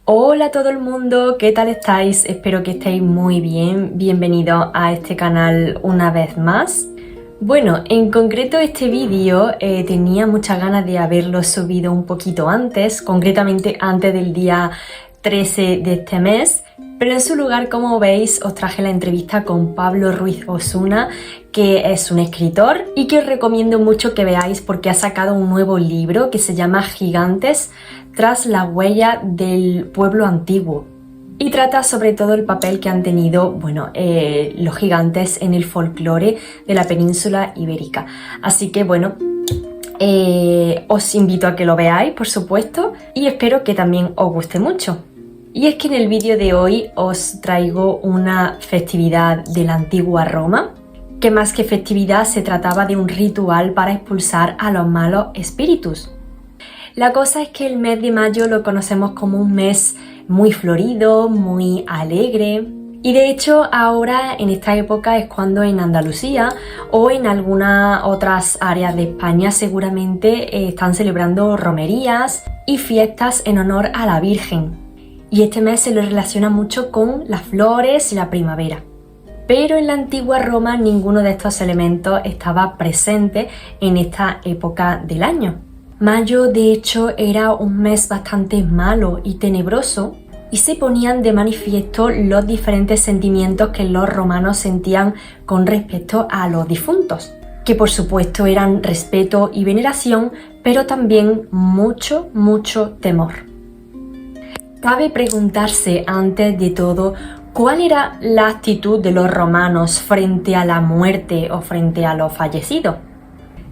Hola a todo el mundo, ¿qué tal estáis? Espero que estéis muy bien. Bienvenidos a este canal una vez más. Bueno, en concreto este vídeo tenía muchas ganas de haberlo subido un poquito antes, concretamente antes del día 13 de este mes, pero en su lugar, como veis, os traje la entrevista con Pablo Ruiz Osuna, que es un escritor y que os recomiendo mucho que veáis porque ha sacado un nuevo libro que se llama Gigantes tras la huella del pueblo antiguo. Y trata sobre todo el papel que han tenido, los gigantes en el folclore de la península ibérica. Así que os invito a que lo veáis, por supuesto, y espero que también os guste mucho. Y es que en el vídeo de hoy os traigo una festividad de la antigua Roma, que más que festividad se trataba de un ritual para expulsar a los malos espíritus. La cosa es que el mes de mayo lo conocemos como un mes muy florido, muy alegre. Y de hecho ahora en esta época es cuando en Andalucía o en algunas otras áreas de España seguramente están celebrando romerías y fiestas en honor a la Virgen. Y este mes se lo relaciona mucho con las flores y la primavera. Pero en la antigua Roma ninguno de estos elementos estaba presente en esta época del año. Mayo, de hecho, era un mes bastante malo y tenebroso y se ponían de manifiesto los diferentes sentimientos que los romanos sentían con respecto a los difuntos, que por supuesto eran respeto y veneración, pero también mucho temor. Cabe preguntarse antes de todo cuál era la actitud de los romanos frente a la muerte o frente a los fallecidos.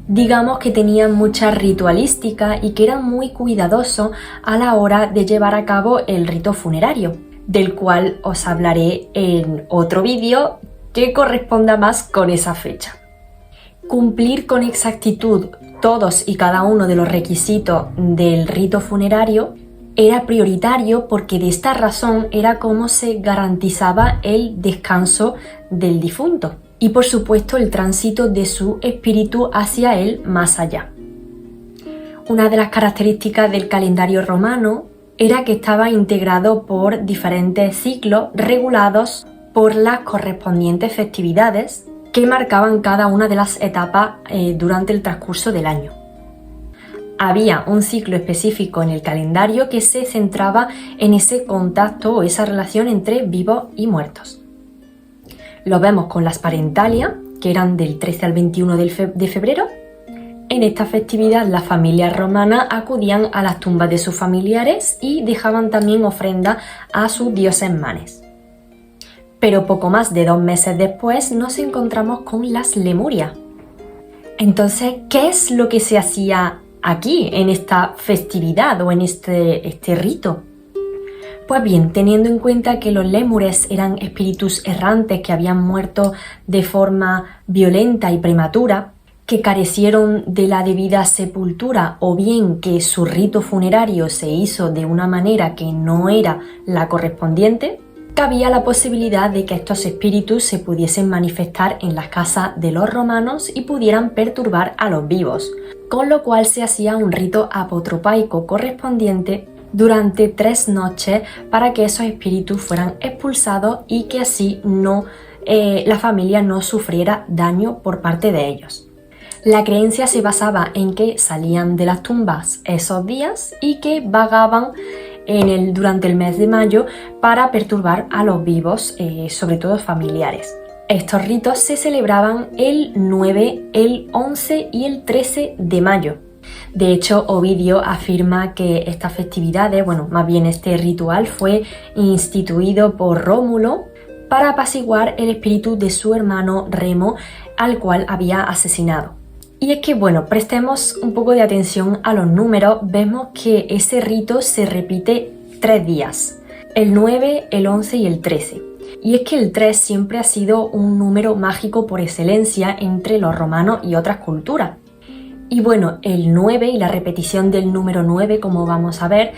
Digamos que tenían mucha ritualística y que eran muy cuidadosos a la hora de llevar a cabo el rito funerario, del cual os hablaré en otro vídeo que corresponda más con esa fecha. Cumplir con exactitud todos y cada uno de los requisitos del rito funerario era prioritario porque de esta razón era como se garantizaba el descanso del difunto y por supuesto el tránsito de su espíritu hacia él más allá. Una de las características del calendario romano era que estaba integrado por diferentes ciclos regulados por las correspondientes festividades que marcaban cada una de las etapas durante el transcurso del año. Había un ciclo específico en el calendario que se centraba en ese contacto o esa relación entre vivos y muertos. Lo vemos con las parentalias, que eran del 13 al 21 de febrero. En esta festividad las familias romanas acudían a las tumbas de sus familiares y dejaban también ofrendas a sus dioses manes. Pero poco más de 2 meses después nos encontramos con las Lemurias. Entonces, ¿qué es lo que se hacía aquí, en esta festividad o en este rito? Pues bien, teniendo en cuenta que los lémures eran espíritus errantes que habían muerto de forma violenta y prematura, que carecieron de la debida sepultura o bien que su rito funerario se hizo de una manera que no era la correspondiente, cabía la posibilidad de que estos espíritus se pudiesen manifestar en las casas de los romanos y pudieran perturbar a los vivos, con lo cual se hacía un rito apotropaico correspondiente durante 3 noches para que esos espíritus fueran expulsados y que así la familia no sufriera daño por parte de ellos. La creencia se basaba en que salían de las tumbas esos días y que vagaban durante el mes de mayo para perturbar a los vivos, sobre todo familiares. Estos ritos se celebraban el 9, el 11 y el 13 de mayo. De hecho, Ovidio afirma que estas festividades, más bien este ritual, fue instituido por Rómulo para apaciguar el espíritu de su hermano Remo, al cual había asesinado. Y es que, prestemos un poco de atención a los números. Vemos que ese rito se repite 3 días, el 9, el 11 y el 13. Y es que el 3 siempre ha sido un número mágico por excelencia entre los romanos y otras culturas. Y el 9 y la repetición del número 9, como vamos a ver,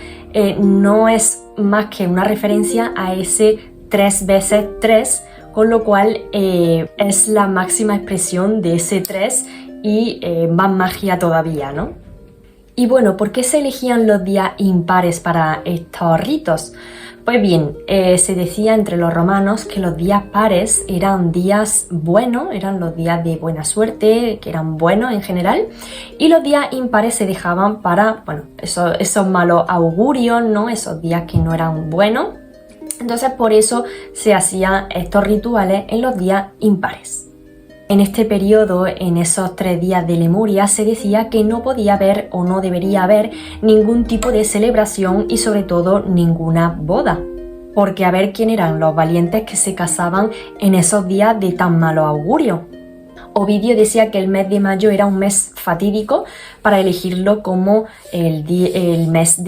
no es más que una referencia a ese 3 veces 3, con lo cual es la máxima expresión de ese 3 y más magia todavía, ¿no? Y bueno, ¿por qué se elegían los días impares para estos ritos? Pues bien, se decía entre los romanos que los días pares eran días buenos, eran los días de buena suerte, que eran buenos en general, y los días impares se dejaban para, bueno, esos malos augurios, ¿no? Esos días que no eran buenos. Entonces por eso se hacían estos rituales en los días impares. En este periodo, en esos 3 días de Lemuria, se decía que no podía haber o no debería haber ningún tipo de celebración y sobre todo ninguna boda. Porque a ver quién eran los valientes que se casaban en esos días de tan malo augurio. Ovidio decía que el mes de mayo era un mes fatídico para elegirlo como el mes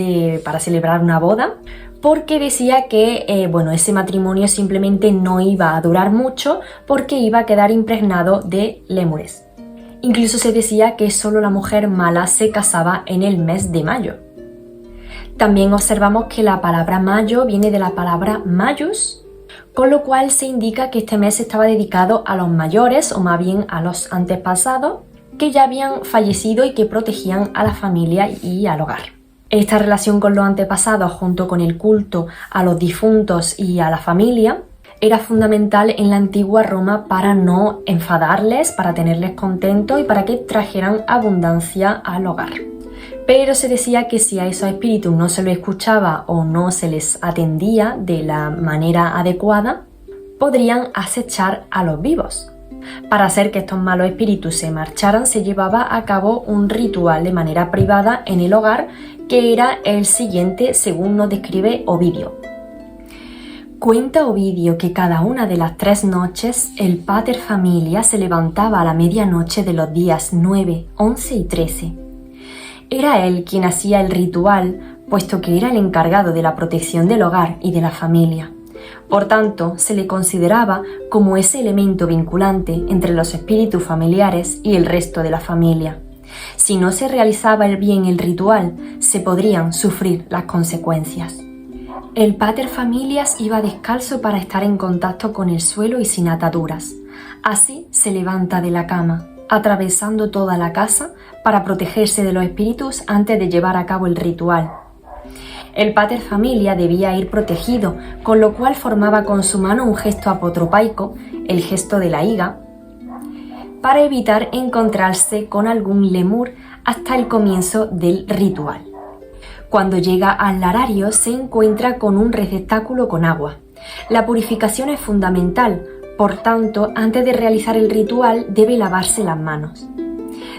para celebrar una boda, porque decía que ese matrimonio simplemente no iba a durar mucho porque iba a quedar impregnado de lémures. Incluso se decía que solo la mujer mala se casaba en el mes de mayo. También observamos que la palabra mayo viene de la palabra maius, con lo cual se indica que este mes estaba dedicado a los mayores o más bien a los antepasados que ya habían fallecido y que protegían a la familia y al hogar. Esta relación con los antepasados junto con el culto a los difuntos y a la familia era fundamental en la antigua Roma para no enfadarles, para tenerles contentos y para que trajeran abundancia al hogar. Pero se decía que si a esos espíritus no se los escuchaba o no se les atendía de la manera adecuada, podrían acechar a los vivos. Para hacer que estos malos espíritus se marcharan, se llevaba a cabo un ritual de manera privada en el hogar, que era el siguiente según nos describe Ovidio. Cuenta Ovidio que cada una de las 3 noches el pater familia se levantaba a la medianoche de los días 9, 11 y 13. Era él quien hacía el ritual, puesto que era el encargado de la protección del hogar y de la familia. Por tanto, se le consideraba como ese elemento vinculante entre los espíritus familiares y el resto de la familia. Si no se realizaba bien el ritual, se podrían sufrir las consecuencias. El pater familias iba descalzo para estar en contacto con el suelo y sin ataduras. Así se levanta de la cama, atravesando toda la casa para protegerse de los espíritus antes de llevar a cabo el ritual. El pater familia debía ir protegido, con lo cual formaba con su mano un gesto apotropaico, el gesto de la higa, para evitar encontrarse con algún lemur hasta el comienzo del ritual. Cuando llega al larario se encuentra con un receptáculo con agua. La purificación es fundamental, por tanto, antes de realizar el ritual debe lavarse las manos.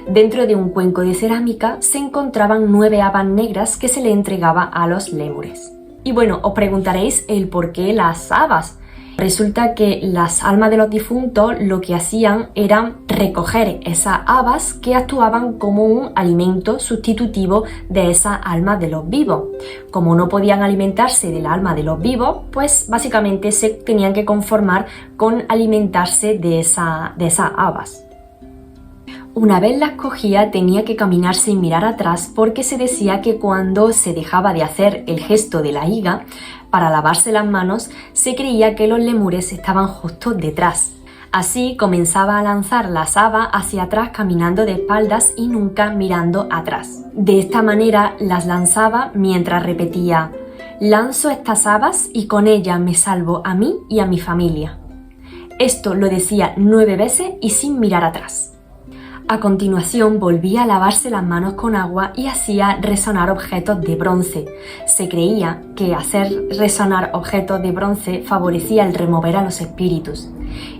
Dentro de un cuenco de cerámica se encontraban 9 habas negras que se le entregaba a los lémures. Y bueno, os preguntaréis el por qué las habas. Resulta que las almas de los difuntos lo que hacían era recoger esas habas que actuaban como un alimento sustitutivo de esas almas de los vivos. Como no podían alimentarse del alma de los vivos, pues básicamente se tenían que conformar con alimentarse de esas habas. Una vez las cogía tenía que caminar sin mirar atrás porque se decía que cuando se dejaba de hacer el gesto de la higa para lavarse las manos, se creía que los lémures estaban justo detrás. Así comenzaba a lanzar las habas hacia atrás caminando de espaldas y nunca mirando atrás. De esta manera las lanzaba mientras repetía: «Lanzo estas habas y con ellas me salvo a mí y a mi familia». Esto lo decía 9 veces y sin mirar atrás. A continuación volvía a lavarse las manos con agua y hacía resonar objetos de bronce. Se creía que hacer resonar objetos de bronce favorecía el remover a los espíritus.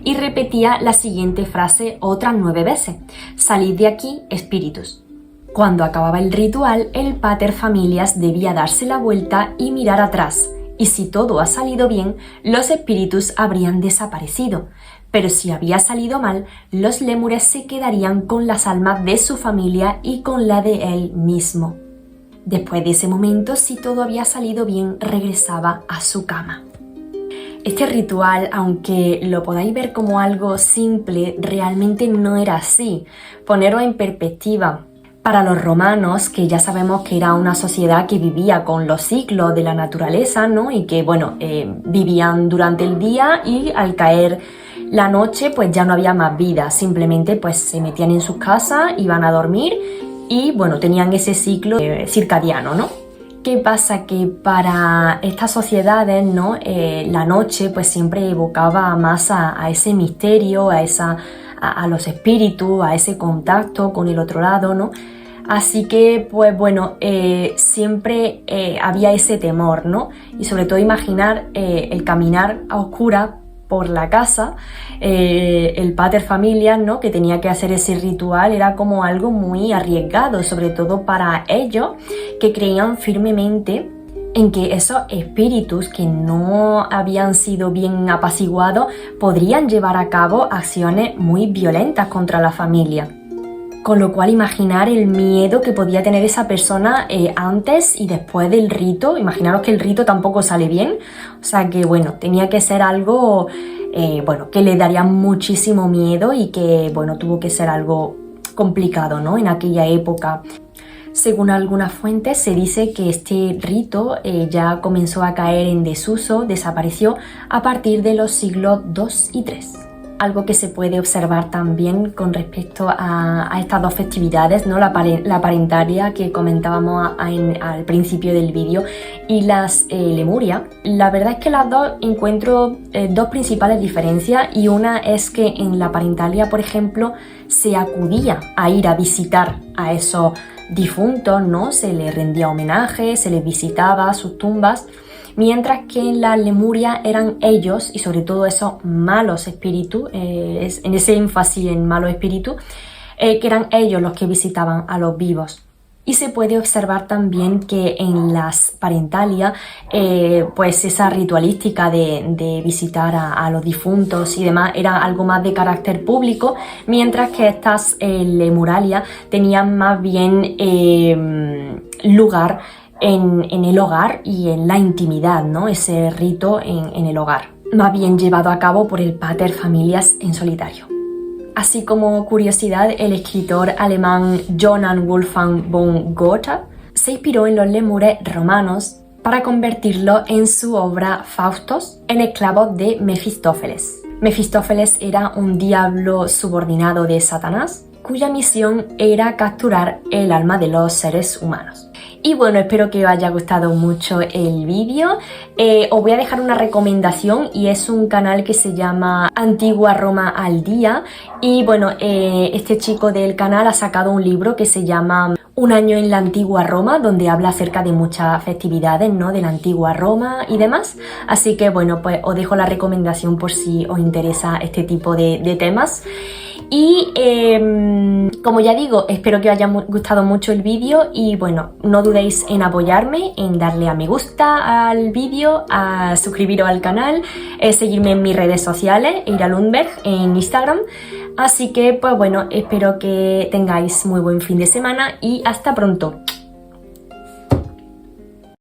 Y repetía la siguiente frase otras 9 veces: «Salid de aquí, espíritus». Cuando acababa el ritual, el pater familias debía darse la vuelta y mirar atrás, y si todo ha salido bien, los espíritus habrían desaparecido. Pero si había salido mal, los lémures se quedarían con las almas de su familia y con la de él mismo. Después de ese momento, si todo había salido bien, regresaba a su cama. Este ritual, aunque lo podáis ver como algo simple, realmente no era así. Poneros en perspectiva. Para los romanos, que ya sabemos que era una sociedad que vivía con los ciclos de la naturaleza, ¿no? Y que, vivían durante el día y al caer la noche, pues ya no había más vida. Simplemente, pues se metían en sus casas, iban a dormir y bueno, tenían ese ciclo circadiano, ¿no? ¿Qué pasa? Que para estas sociedades, ¿no? La noche pues siempre evocaba más a ese misterio, a los espíritus, a ese contacto con el otro lado, ¿no? Así que, pues bueno, siempre había ese temor, ¿no? Y sobre todo imaginar el caminar a oscuras por la casa, el pater familias, ¿no? Que tenía que hacer ese ritual, era como algo muy arriesgado, sobre todo para ellos que creían firmemente en que esos espíritus que no habían sido bien apaciguados podrían llevar a cabo acciones muy violentas contra la familia. Con lo cual imaginar el miedo que podía tener esa persona antes y después del rito. Imaginaros que el rito tampoco sale bien, o sea que bueno, tenía que ser algo que le daría muchísimo miedo y que bueno, tuvo que ser algo complicado, ¿no? En aquella época. Según algunas fuentes se dice que este rito ya comenzó a caer en desuso, desapareció a partir de los siglos II y III. Algo que se puede observar también con respecto a estas dos festividades, ¿no? La parentalia que comentábamos al principio del vídeo y las Lemuria. La verdad es que las dos encuentro dos principales diferencias, y una es que en la parentalia, por ejemplo, se acudía a ir a visitar a esos difuntos, ¿no? Se les rendía homenaje, se les visitaba sus tumbas, mientras que en la Lemuria eran ellos, y sobre todo esos malos espíritus, en ese énfasis en malos espíritus, que eran ellos los que visitaban a los vivos. Y se puede observar también que en las parentalias, pues esa ritualística de visitar a los difuntos y demás era algo más de carácter público, mientras que estas lemuralias tenían más bien lugar en el hogar y en la intimidad, ¿no? Ese rito en el hogar, más bien llevado a cabo por el pater familias en solitario. Así como curiosidad, el escritor alemán Johann Wolfgang von Goethe se inspiró en los lémures romanos para convertirlo en su obra Faustos en esclavos de Mefistófeles. Mefistófeles era un diablo subordinado de Satanás, cuya misión era capturar el alma de los seres humanos. Y bueno, espero que os haya gustado mucho el vídeo. Os voy a dejar una recomendación, y es un canal que se llama Antigua Roma al Día. Y bueno, este chico del canal ha sacado un libro que se llama Un año en la Antigua Roma, donde habla acerca de muchas festividades, ¿no? De la Antigua Roma y demás. Así que bueno, pues os dejo la recomendación por si os interesa este tipo de temas. Y como ya digo, espero que os haya gustado mucho el vídeo, y bueno, no dudéis en apoyarme, en darle a me gusta al vídeo, a suscribiros al canal, seguirme en mis redes sociales, Eira Lundberg en Instagram. Así que pues bueno, espero que tengáis muy buen fin de semana y hasta pronto.